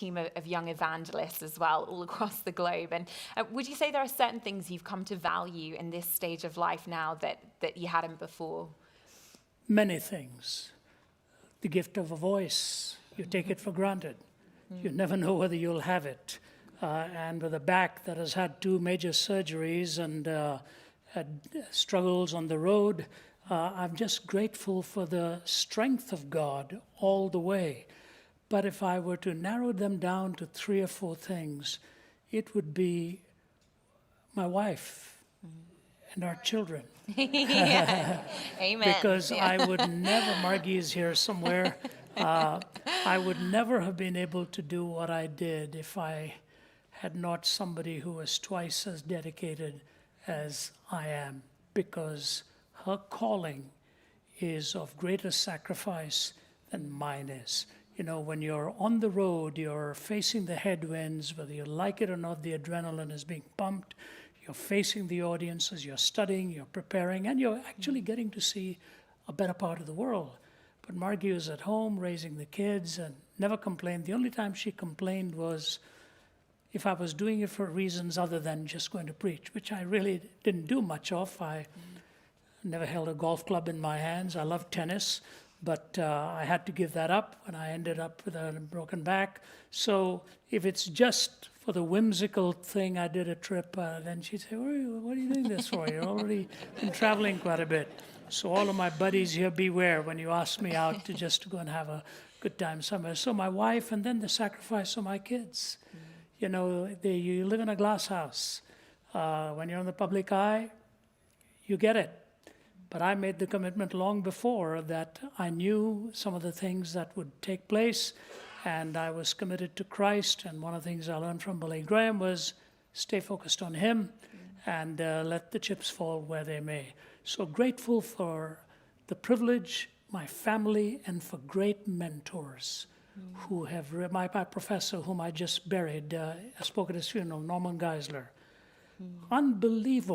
team of young evangelists as well, all across the globe. And would you say there are certain things you've come to value in this stage of life now that you hadn't before? Many things. The gift of a voice, you take it for granted. You never know whether you'll have it. And with a back that has had 2 major surgeries and had struggles on the road, I'm just grateful for the strength of God all the way. But if I were to narrow them down to 3 or 4 things, it would be my wife and our children. Yeah. Amen. Because Yeah. I would never, Margie is here somewhere, I would never have been able to do what I did if I had not somebody who was twice as dedicated as I am, because her calling is of greater sacrifice than mine is. You know, when you're on the road, you're facing the headwinds, whether you like it or not, the adrenaline is being pumped. You're facing the audiences, you're studying, you're preparing, and you're actually getting to see a better part of the world. But Margie was at home raising the kids and never complained. The only time she complained was if I was doing it for reasons other than just going to preach, which I really didn't do much of. I never held a golf club in my hands. I loved tennis, but I had to give that up when I ended up with a broken back. So if it's just for the whimsical thing, I did a trip, then she'd say, what are you doing this for? You're already been traveling quite a bit. So all of my buddies here, beware when you ask me out to just go and have a good time somewhere. So my wife, and then the sacrifice of my kids. You know, you live in a glass house. When you're in the public eye, you get it. But I made the commitment long before that I knew some of the things that would take place, and I was committed to Christ. And one of the things I learned from Billy Graham was stay focused on Him and let the chips fall where they may. So grateful for the privilege, my family, and for great mentors who have, my professor whom I just buried, I spoke at his funeral, Norman Geisler. Unbelievable.